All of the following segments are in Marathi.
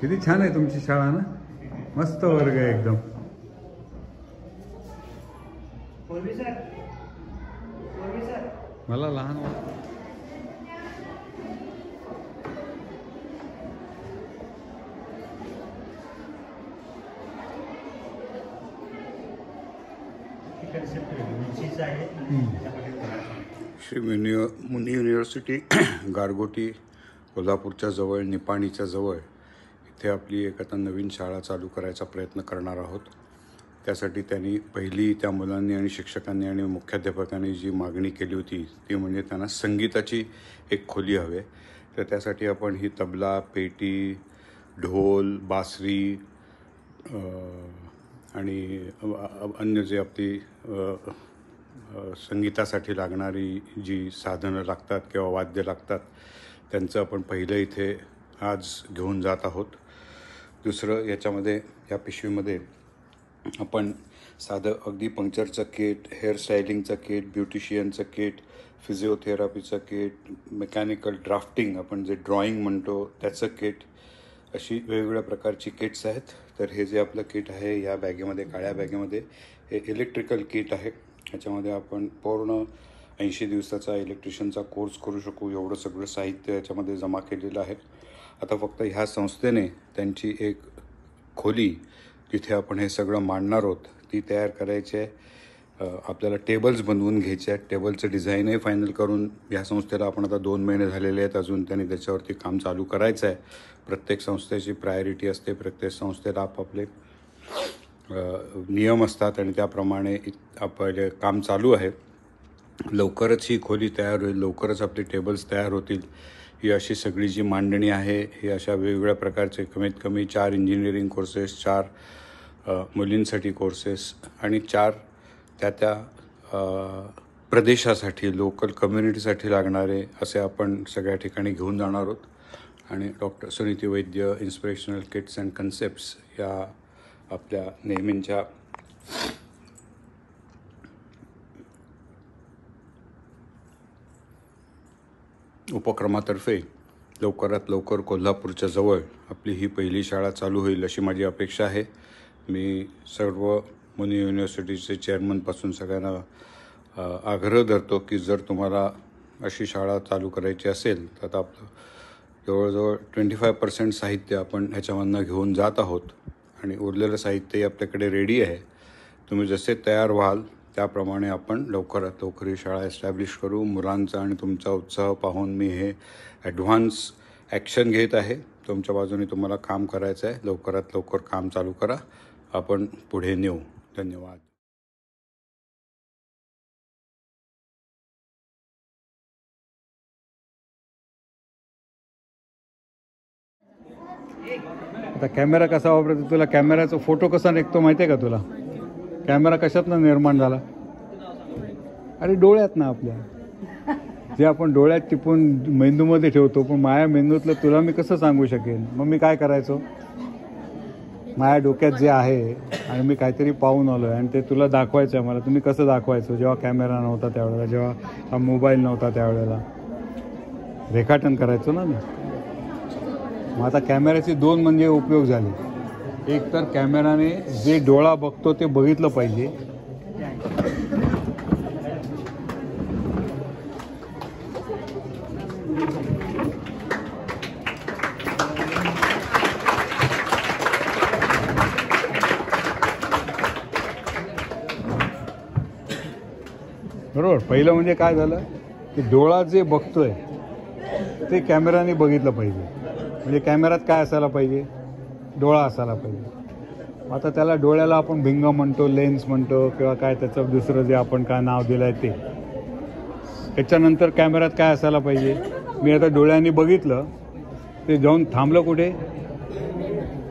किती छान आहे तुमची शाळा ना, मस्त वर्ग आहे एकदम. मला लहान श्री मुनी युनिव्हर्सिटी गारगोटी कोल्हापूरच्या जवळ, निपाणीच्या जवळ इथे आपली एक आता नवीन शाळा चालू करायचा प्रयत्न करणार आहोत. त्यासाठी त्यांनी पहिली त्या मुलांनी आणि शिक्षकांनी आणि मुख्याध्यापकांनी जी मागणी केली होती ती म्हणजे त्यांना संगीताची एक खोली हवी. तर त्यासाठी आपण ही तबला, पेटी, ढोल, बासरी आणि अन्य जे आपली संगीतासाठी लागणारी जी साधनं लागतात किंवा वाद्य लागतात त्यांचं आपण पहिलं इथे आज घेऊन जात आहोत. दुसरं, याच्यामध्ये या पिशवीमध्ये आपण साधं अगदी पंक्चरचं किट, हेअरस्टायलिंगचं किट, ब्युटिशियनचं किट, फिजिओथेरपीचं किट, मेकॅनिकल ड्राफ्टिंग आपण जे ड्रॉइंग म्हणतो त्याचं किट, अशी वेगवेगळ्या प्रकारची किट्स आहेत. तर हे जे आपलं किट आहे या बॅगेमध्ये, काळ्या बॅगेमध्ये, हे इलेक्ट्रिकल किट आहे. ह्याच्यामध्ये आपण पूर्ण 80 दिवसाचा इलेक्ट्रिशियनचा कोर्स करू शकू एवढं सगळं साहित्य याच्यामध्ये जमा केलेलं आहे. आता फक्त ह्या संस्थेने त्यांची एक खोली जिथे आपण हे सगळं मांडणार आहोत ती तयार करायची आहे. आपल्याला टेबल्स बनवून घ्यायचे आहेत. टेबलचं डिझाईनही फायनल करून या संस्थेला आपण आता 2 महिने झालेले आहेत, अजून त्यांनी त्याच्यावरती काम चालू करायचं आहे. प्रत्येक संस्थेची प्रायोरिटी असते, प्रत्येक संस्थेला आपापले नियम असतात आणि त्याप्रमाणे आपले काम चालू आहे. लवकरच ही खोली तयार होईल, लवकरच आपले टेबल्स तयार होतील. ही अशी सगळी जी मांडणी आहे ही अशा वेगवेगळ्या प्रकारचे कमीत कमी 4 इंजिनिअरिंग कोर्सेस, 4 मुलींसाठी कोर्सेस आणि 4 त्या प्रदेशासाठी, लोकल कम्युनिटीसाठी लागणारे असे आपण सगळ्या ठिकाणी घेऊन जाणार आहोत. आणि doctor Suniti Vaidya inspirational kits and concepts या आपल्या नेहमीच्या उपक्रमातर्फे लवकरात लवकर कोल्हापूरच्या जवळ आपली ही पहिली शाळा चालू होईल अशी माझी अपेक्षा आहे. मी सर्व मुनी युनिव्हर्सिटीचे चेअरमनपासून सगळ्यांना आग्रह धरतो की जर तुम्हाला अशी शाळा चालू करायची असेल तर आता आपलं जवळजवळ 25% साहित्य आपण ह्याच्यामधनं घेऊन जात आहोत आणि उरलेलं साहित्यही आपल्याकडे रेडी आहे. तुम्ही जसे तयार व्हाल त्याप्रमाणे आपण लवकरात लवकर ही शाळा एस्टॅब्लिश करू. मुलांचा आणि तुमचा उत्साह पाहून मी हे ॲडव्हान्स ॲक्शन घेत आहे. तुमच्या बाजूने तुम्हाला काम करायचं आहे. लवकरात लवकर काम चालू करा, आपण पुढे नेऊ. धन्यवाद. आता कॅमेरा कसा वापरायचा, तुला कॅमेराचा फोटो कसा निघतो माहिती आहे का तुला? कॅमेरा कशातनं निर्माण झाला? अरे डोळ्यात ना आपल्या, जे आपण डोळ्यात टिपून मेंदूमध्ये ठेवतो. पण माझ्या मेंदूतलं तुला मी कसं सांगू शकेन? मग मी काय करायचो? माझ्या डोक्यात जे आहे आणि मी काहीतरी पाहून आलो आहे आणि ते तुला दाखवायचं आहे मला. तुम्ही कसं दाखवायचो? जेव्हा कॅमेरा नव्हता त्यावेळेला, जेव्हा हा मोबाईल नव्हता त्यावेळेला रेखाटन करायचो ना मी. मग आता कॅमेऱ्याचे 2 म्हणजे उपयोग झाले. एक तर कॅमेराने जे डोळा बघतो ते बघितलं पाहिजे, बरोबर. पहिलं म्हणजे काय झालं की डोळा जे बघतोय ते कॅमेराने बघितलं पाहिजे. म्हणजे कॅमेऱ्यात काय असायला पाहिजे? डोळा असायला पाहिजे. आता त्याला डोळ्याला आपण भिंग म्हणतो, लेन्स म्हणतो किंवा काय त्याचं दुसरं जे आपण काय नाव दिलं आहे ते. त्याच्यानंतर कॅमेऱ्यात काय असायला पाहिजे? मी आता डोळ्यांनी बघितलं, ते जाऊन थांबलं कुठे?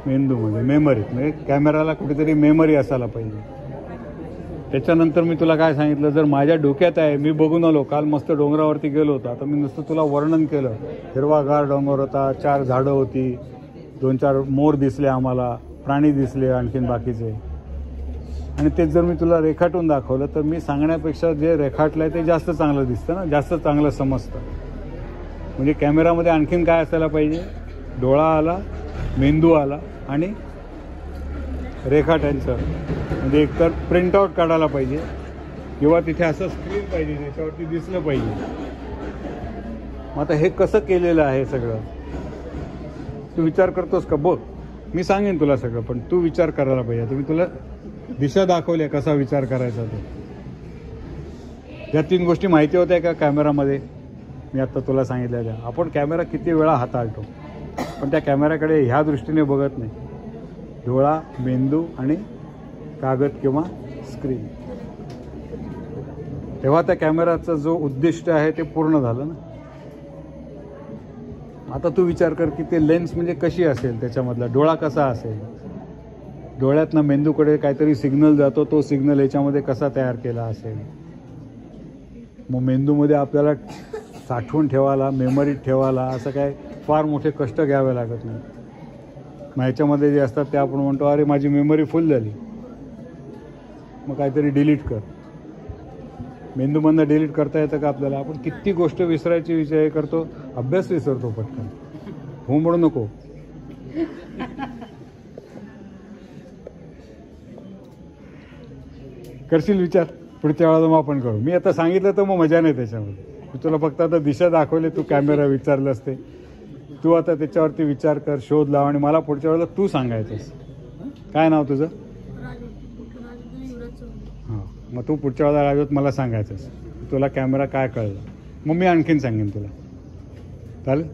मेंदूमध्ये, मेमरीत. म्हणजे कॅमेराला कुठेतरी मेमरी असायला पाहिजे. त्याच्यानंतर मी तुला काय सांगितलं, जर माझ्या डोक्यात आहे, मी बघून आलो, काल मस्त डोंगरावरती गेलो होतो, आता मी नुसतं तुला वर्णन केलं. हिरवागार डोंगर होता, 4 झाडं होती, 2-4 मोर दिसले आम्हाला, प्राणी दिसले आणखीन बाकीचे. आणि तेच जर मी तुला रेखाटून दाखवलं तर मी सांगण्यापेक्षा जे रेखाटलं आहे ते जास्त चांगलं दिसतं ना, जास्त चांगलं समजतं. म्हणजे कॅमेरामध्ये आणखीन काय असायला पाहिजे? डोळा आला, मेंदू आला आणि रेखाटांचं म्हणजे एकतर प्रिंटआउट काढायला पाहिजे किंवा तिथे असं स्क्रीन पाहिजे त्याच्यावरती दिसलं पाहिजे. मग आता हे कसं केलेलं आहे सगळं तू विचार करतोस का? बघ मी सांगेन तुला सगळं, पण तू विचार करायला पाहिजे. आता मी तुला दिशा दाखवली कसा विचार करायचा तो. या 3 गोष्टी माहिती होत्या का कॅमेरामध्ये? मी आत्ता तुला सांगितलेल्या. आपण कॅमेरा किती वेळा हाताळतो पण त्या कॅमेऱ्याकडे ह्या दृष्टीने बघत नाही. डोळा, मेंदू आणि कागद किंवा स्क्रीन, तेव्हा त्या कॅमेराचं जो उद्दिष्ट आहे ते पूर्ण झालं ना. आता तू विचार कर की ते लेन्स म्हणजे कशी असेल, त्याच्यामधला डोळा कसा असेल, डोळ्यातनं मेंदूकडे काहीतरी सिग्नल जातो, तो सिग्नल याच्यामध्ये कसा तयार केला असेल. मग मेंदूमध्ये आपल्याला साठवून ठेवायला, मेमरीत ठेवायला असं काय फार मोठे कष्ट घ्यावे लागत नाही. मग ह्याच्यामध्ये जे असतात ते आपण म्हणतो अरे माझी मेमरी फुल झाली, मग काहीतरी डिलीट कर. मेंदूमधनं डिलीट करता येतं का आपल्याला? आपण किती गोष्ट विसरायची विषय करतो, अभ्यास विसरतो पटकन. हो म्हणू नको. करशील विचार? पुढच्या वेळेला मग आपण करू. मी आता सांगितलं तर मग मजा नाही त्याच्यामध्ये. मी तुला फक्त आता दिशा दाखवले, तू कॅमेरा विचारलं असते. तू आता त्याच्यावरती विचार कर, शोध लाव आणि मला पुढच्या वेळेला तू सांगायचंस. काय नाव तुझं? हां, मग तू पुढच्या वेळेला राजवत मला सांगायचंस तुला कॅमेरा काय कळलं, मग मी आणखीन सांगेन तुला. चालेल?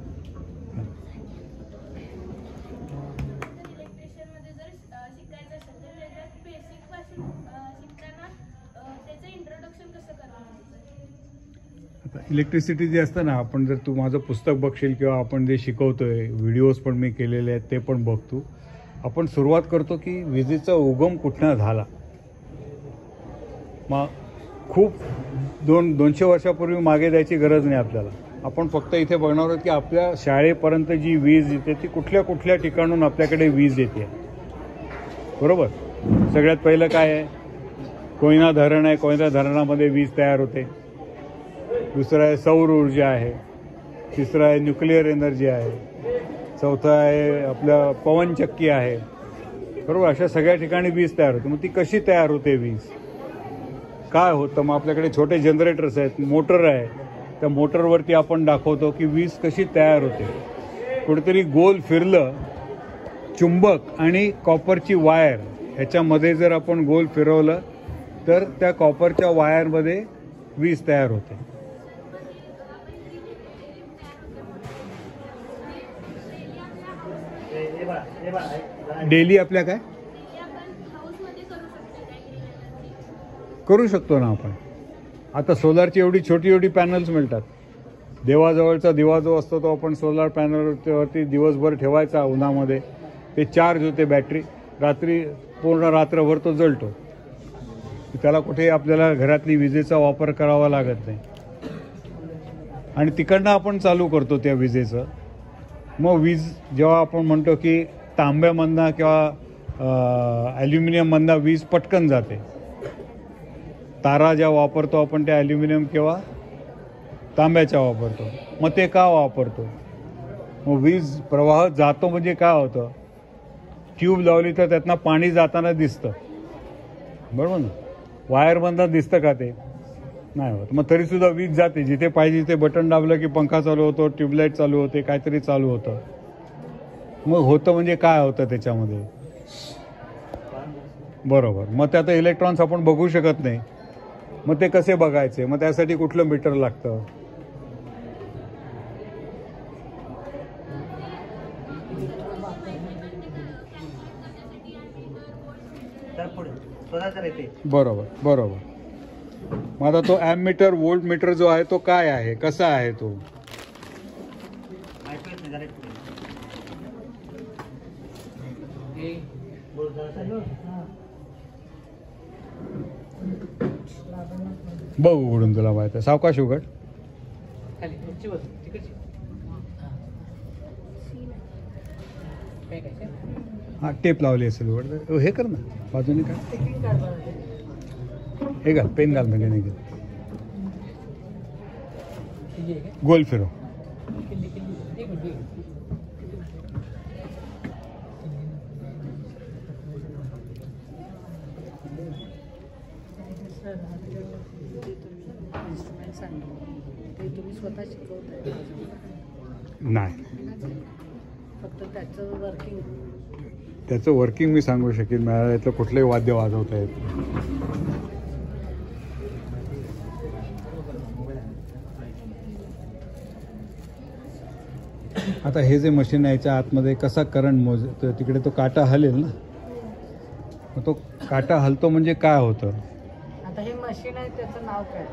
आता इलेक्ट्रिसिटी जे असतं ना, आपण जर तू माझं पुस्तक बघशील किंवा आपण जे शिकवतोय, व्हिडिओज पण मी केलेले आहेत ते पण बघतो. आपण सुरुवात करतो की विजेचा उगम कुठनं झाला. मग खूप 200 वर्षापूर्वी मागे जायची गरज नाही आपल्याला. आपण फक्त इथे बघणार आहोत की आपल्या शाळेपर्यंत जी वीज येते ती कुठल्या कुठल्या ठिकाणून आपल्याकडे वीज येते. बरोबर? सगळ्यात पहिलं काय आहे? कोयना धरण आहे, कोयना धरणामध्ये वीज तयार होते. दुसरं आहे सौर ऊर्जा आहे. तिसरं आहे न्यूक्लिअर एनर्जी आहे. चौथं आहे आपलं पवनचक्की आहे. बरोबर? अशा सगळ्या ठिकाणी वीज तयार होते. मग ती कशी तयार होते वीज? काय होतं? मग आपल्याकडे छोटे जनरेटर्स आहेत, मोटर आहे. त्या मोटरवरती आपण दाखवतो की वीज कशी तयार होते. कुठेतरी गोल फिरलं, चुंबक आणि कॉपरची वायर ह्याच्यामध्ये जर आपण गोल फिरवलं तर त्या कॉपरच्या वायरमध्ये वीज तयार होते. डेली आपल्या काय करू शकतो ना आपण. आता सोलारची एवढी छोटी छोटी पॅनल्स मिळतात. देवाजवळचा दिवा जो असतो तो आपण सोलार पॅनलवरती दिवसभर ठेवायचा उन्हामध्ये. ते चार्ज होते बॅटरी, रात्री पूर्ण रात्रभर तो जळतो. त्याला कुठेही आपल्याला घरातली विजेचा वापर करावा लागत नाही. आणि तिकडनं आपण चालू करतो त्या विजेचं. मग वीज जेव्हा आपण म्हणतो की तांब्यामधनं किंवा ॲल्युमिनियममधनं वीज पटकन जाते. तारा ज्या वापरतो आपण त्या ॲल्युमिनियम किंवा तांब्याच्या वापरतो. मग ते का वापरतो? मग वीज प्रवाह जातो म्हणजे काय होतं? ट्यूब लावली तर त्यातनं पाणी जाताना दिसतं. बरोबर ना? वायरमधनं दिसतं का? ते नाही होत. मग तरीसुद्धा वीज जाते. जिथे पाहिजे तिथे बटन दाबलं की पंखा चालू होतो, ट्यूबलाईट चालू होते, काहीतरी चालू होतं. मग होतं म्हणजे काय होतं त्याच्यामध्ये? बरोबर. मग ते आता इलेक्ट्रॉन्स आपण बघू शकत नाही. मग ते कसे बघायचे? मग त्यासाठी कुठलं मीटर लागतं? बरोबर बरोबर. मग आता तो ॲममीटर, व्होल्ट मीटर जो आहे तो काय आहे, कसा आहे तो? बघ उघडून, तुला माहित आहे. सावकाश उघड. हा टेप लावली असेल. उघड. हे कर ना बाजूने. काय हे घाल, पेन घाल म्हणजे नाही. गोल फिरव. जे तुम्ही इन्स्ट्रुमेंट सांगितले ते तुम्ही स्वतः शिकवताय? नाही, फक्त त्याचं वर्किंग? त्याचं वर्किंग मी सांगू शकेन. मला यातलं कुठलंही वाद्य वाजवता येत नाही. आता हे जे मशीन आहे याच्या आतमध्ये कसा करंट तिकडे तो काटा हलेल ना, मग तो काटा हलतो म्हणजे काय होतं? आता हे मशीन आहे त्याचं नाव काय?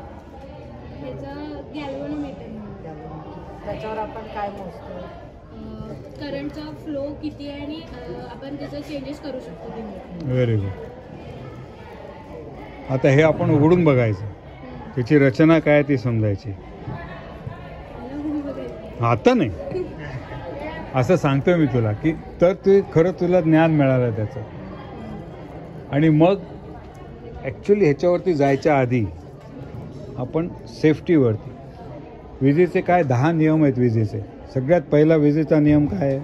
त्याचं गॅल्व्हनोमीटर. त्याच्यावर आपण काय मोजतो? करंटचा फ्लो किती आहे आणि आपण त्याचं चेंजेस करू शकतो रिमोट. Very good. आता हे आपण उघडून बघायचं, त्याची रचना काय ती समजायची. आता नाही, असं सांगतोय मी तुला की तर ते खरं तुला ज्ञान मिळालं त्याचं. आणि मग ॲक्च्युली ह्याच्यावरती जायच्या आधी आपण सेफ्टीवरती, विजेचे काय 10 नियम आहेत विजेचे. सगळ्यात पहिला विजेचा नियम काय आहे?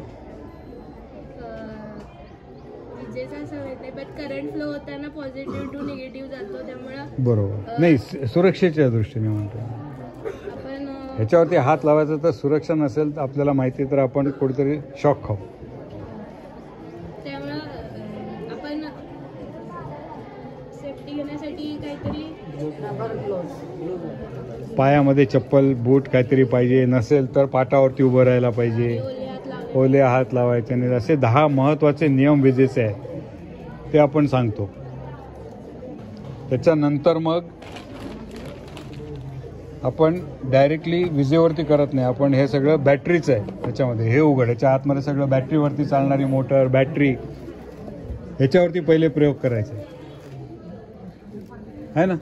विजेचा असं माहित नाही, पण करंट फ्लो होताना पॉझिटिव्ह टू निगेटिव्ह जातो, त्यामुळं बरोबर. नाही, सुरक्षेच्या दृष्टीने म्हणतो. आपण ह्याच्यावरती हात लावायचा तर सुरक्षा नसेल तर आपल्याला माहिती तर आपण कुठेतरी शॉक खाऊ. त्यामुळं आपण सेफ्टी घेण्यासाठी काहीतरी पायामध्ये चप्पल बूट काहीतरी पाहिजे, नसेल तर पाटावरती उभं राहायला पाहिजे, ओले हात लावले. ओले हात लावायचे नाही. असे 10 महत्त्वाचे नियम विजेचे आहेत ते आपण सांगतो. त्याच्यानंतर मग आपण डायरेक्टली विजेवरती करत नाही, आपण हे सगळं बॅटरीचं आहे त्याच्यामध्ये. हे उघड, ह्याच्या आतमध्ये सगळं बॅटरीवरती चालणारी मोटर, बॅटरी, ह्याच्यावरती पहिले प्रयोग करायचे आहे ना.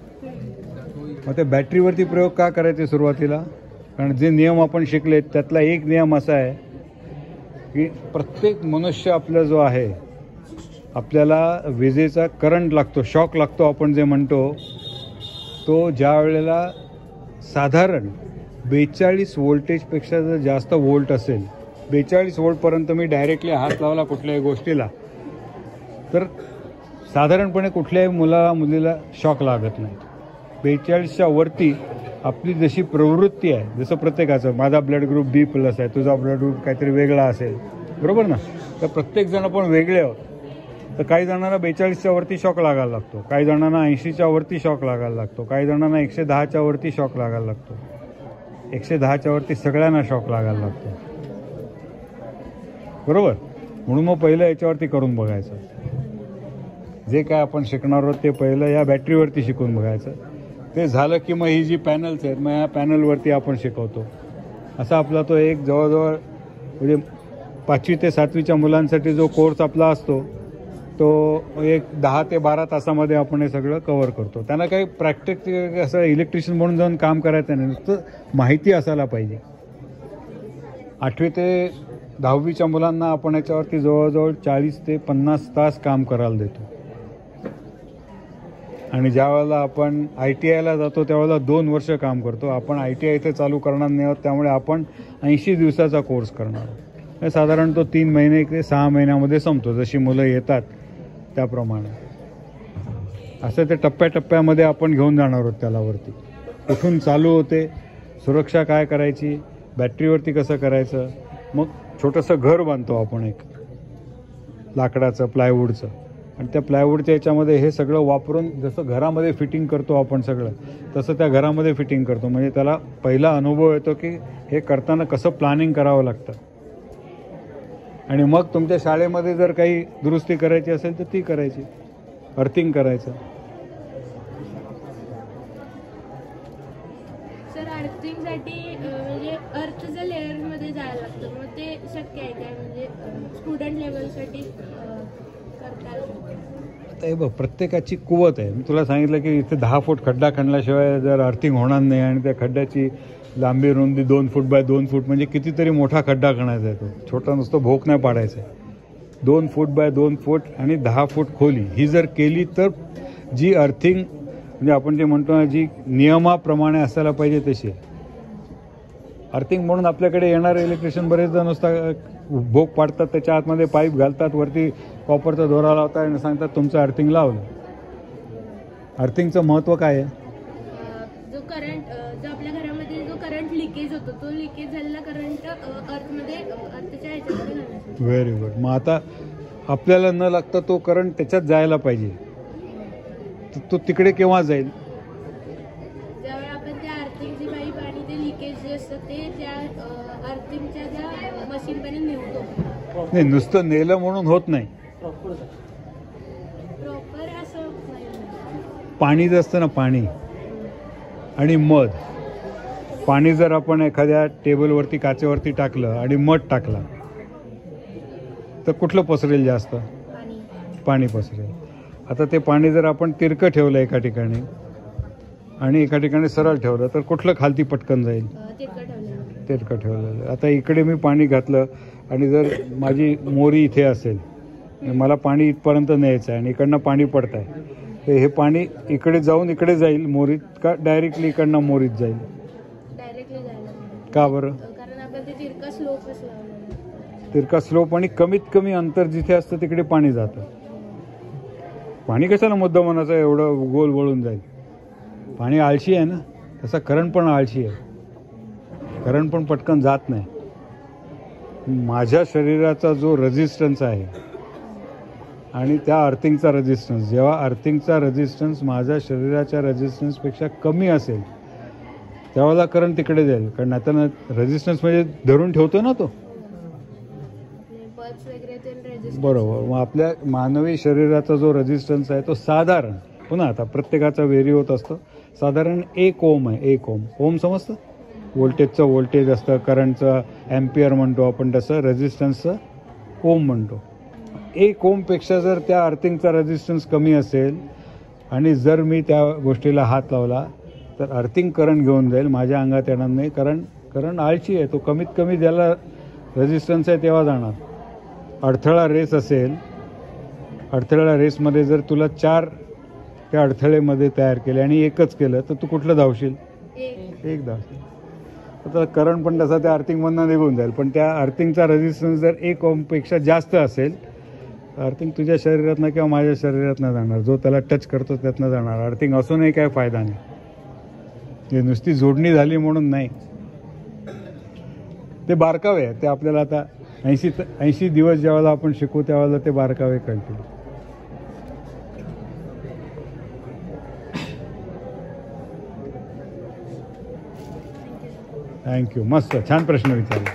मग ते बॅटरीवरती प्रयोग का करायचे सुरुवातीला? कारण जे नियम आपण शिकले त्यातला एक नियम असा आहे की प्रत्येक मनुष्य आपला जो आहे, आपल्याला विजेचा करंट लागतो, शॉक लागतो आपण जे म्हणतो, तो ज्या वेळेला साधारण 42 व्होल्टेजपेक्षा जर जास्त व्होल्ट असेल, 42 व्होल्टपर्यंत मी डायरेक्टली हात लावला कुठल्याही गोष्टीला तर साधारणपणे कुठल्याही मुलीला शॉक लागत नाही. 42च्या वरती आपली जशी प्रवृत्ती आहे, जसं प्रत्येकाचं, माझा ब्लड ग्रुप B+ आहे, तुझा ब्लड ग्रुप काहीतरी वेगळा असेल, बरोबर ना, तर प्रत्येकजण आपण वेगळे आहोत. तर काही जणांना 42च्या वरती शॉक लागायला लागतो, काही जणांना 80च्या वरती शॉक लागायला लागतो, काही जणांना 110च्या वरती शॉक लागायला लागतो, 110च्या वरती सगळ्यांना शॉक लागायला लागतो, बरोबर. म्हणून मग पहिलं याच्यावरती करून बघायचं. जे काय आपण शिकणार आहोत ते पहिलं या बॅटरीवरती शिकून बघायचं. ते झालं की मग ही जी पॅनल्स आहेत, मग या पॅनलवरती आपण शिकवतो. असा आपला तो एक जवळजवळ म्हणजे 5वी ते 7वीच्या मुलांसाठी जो कोर्स आपला असतो तो एक 10 ते 12 तासामध्ये आपण हे सगळं कव्हर करतो. त्यांना काही प्रॅक्टिकल असं इलेक्ट्रिशियन म्हणून जाऊन काम करायचं नाही, नुसतं माहिती असायला पाहिजे. 8वी ते 10वीच्या मुलांना आपण याच्यावरती जवळजवळ 40 ते 50 तास काम करायला देतो. आणि ज्या वेळेला आपण ITIला जातो त्यावेळेला 2 वर्ष काम करतो. आपण ITI इथे चालू करणार नाही आहोत, त्यामुळे आपण 80 दिवसाचा कोर्स करणार आहोत. साधारण तो 3 महिने ते 6 महिन्यामध्ये संपतो, जशी मुलं येतात त्याप्रमाणे. असं ते टप्प्याटप्प्यामध्ये आपण घेऊन जाणार आहोत त्याला वरती. कुठून चालू होते, सुरक्षा काय करायची, बॅटरीवरती कसं करायचं. मग छोटंसं घर बांधतो आपण एक लाकडाचं, प्लायवूडचं, आणि त्या प्लायवूडच्या याच्यामध्ये हे सगळं वापरून जसं घरामध्ये फिटिंग करतो आपण सगळं, तसं त्या घरामध्ये फिटिंग करतो. म्हणजे त्याला पहिला अनुभव येतो की हे करताना कसं प्लॅनिंग करावं लागतं. आणि मग तुमच्या शाळेमध्ये जर काही दुरुस्ती करायची असेल तर ती करायची, अर्थिंग करायचं. सर, अर्थिंगसाठी म्हणजे अर्थच्या लेअरमध्ये जायला लागतं, मग ते शक्य आहे काय? म्हणजे स्टुडंट लेवलसाठी करता येईल? आता हे बघ, प्रत्येकाची कुवत आहे. मी तुला सांगितलं की इथे 10 फूट खड्डा खणल्याशिवाय जर अर्थिंग होणार नाही, आणि त्या खड्ड्याची लांबी रुंदी 2 फूट बाय 2 फूट म्हणजे कितीतरी मोठा खड्डा खणायचा आहे. तो छोटा नुसतं भोक नाही पाडायचा आहे. 2 फूट बाय 2 फूट आणि 10 फूट खोली ही जर केली तर जी अर्थिंग म्हणजे आपण जे म्हणतो ना, जी नियमाप्रमाणे असायला पाहिजे तशी आहे. अर्थिंग म्हणून आपल्याकडे येणारे इलेक्ट्रिशियन बरेचदा नुसता भोग पाडतात, त्याच्या आतमध्ये पाईप घालतात, वरती कॉपरचा दोरा लावतात आणि सांगतात तुमचं अर्थिंग लावलं. अर्थिंगचं महत्त्व काय आहे? लिकेज झालेला करंट अर्थच्या ह्याच्यामध्ये घालण्यासाठी. Very good. मग आता आपल्याला न लागता तो करंट त्याच्यात जायला पाहिजे, तो तिकडे केव्हा जाईल? ज्यावेळी आपण त्या अर्थिंगची पाईप आणि ते लिकेज जे असतं ते त्या अर्थिंगच्या त्या मशीनपर्यंत नेतो. नाही, नुसतं नेलं म्हणून होत नाही. प्रॉपर असं नाही. पाणी जे असतं ना, पाणी आणि मध, पाणी जर आपण एखाद्या टेबलवरती काचेवरती टाकलं आणि मध टाकला तर कुठलं पसरेल जास्त? पाणी पसरेल. आता ते पाणी जर आपण तिरकं ठेवलं एका ठिकाणी आणि एका ठिकाणी सरळ ठेवलं तर कुठलं खालती पटकन जाईल? तिरकं ठेवलेलं. आता इकडे मी पाणी घातलं आणि जर माझी मोरी इथे असेल, मला पाणी इथपर्यंत न्यायचं आहे आणि इकडनं पाणी पडत आहे, तर हे पाणी इकडे जाऊन इकडे जाईल मोरीत का डायरेक्टली इकडनं मोरीत जाईल? डायरेक्टली जायला. का बरं? कारण आपण ते तिरका स्लोप लावलेला. तिरका स्लोप आणि कमीत कमी अंतर जिथे असतं तिकडे पाणी जातं. पाणी कशाला मुद्दा मनाचं एवढं गोल वळून जाईल? पाणी आळशी आहे ना, तसा करंट पण आळशी आहे. करंट पण पटकन जात नाही. माझ्या शरीराचा जो रेझिस्टन्स आहे आणि त्या अर्थिंगचा रेझिस्टन्स, जेव्हा अर्थिंगचा रेझिस्टन्स माझ्या शरीराच्या रेझिस्टन्सपेक्षा कमी असेल त्यावेळेला करंट तिकडे जाईल. कारण आता ना रेझिस्टन्स म्हणजे धरून ठेवतो ना तो, बरोबर. मग आपल्या मानवी शरीराचा जो रेझिस्टन्स आहे तो साधारण, पुन्हा आता प्रत्येकाचा व्हेरी होत असतो, साधारण 1 ओम आहे. 1 ओम. ओम समजतं? व्होल्टेजचं व्होल्टेज असतं, करंटचं ॲम्पियर म्हणतो आपण, तसं रेझिस्टन्सचं ओम म्हणतो. 1 ओमपेक्षा जर त्या अर्थिंगचा रेझिस्टन्स कमी असेल आणि जर मी त्या गोष्टीला हात लावला तर अर्थिंग करंट घेऊन जाईल, माझ्या अंगात येणार नाही. करंट आळशी आहे, तो कमीत कमी ज्याला रेझिस्टन्स आहे तेव्हा जाणार. अडथळा रेस असेल, अडथळा रेसमध्ये जर तुला 4 त्या अडथळेमध्ये तयार केले आणि एकच केलं तर तू कुठलं धावशील? एक धावशील. आता करंट पण तसा त्या अर्थिंगमधनं निघून जाईल, पण त्या अर्थिंगचा रेझिस्टन्स जर 1 ओमपेक्षा जास्त असेल, अर्थिंग तुझ्या शरीरातनं किंवा माझ्या शरीरातनं जाणार, जो त्याला टच करतो त्यातनं जाणार. अर्थिंग असूनही काय फायदा नाही. ते नुसती जोडणी झाली म्हणून नाही. ते बारकावे आहे, ते आपल्याला आता 80 दिवस ज्यावेळेला आपण शिकू त्यावेळेला ते बारकावे कळतील. थँक्यू. मस्त, छान प्रश्न विचारला.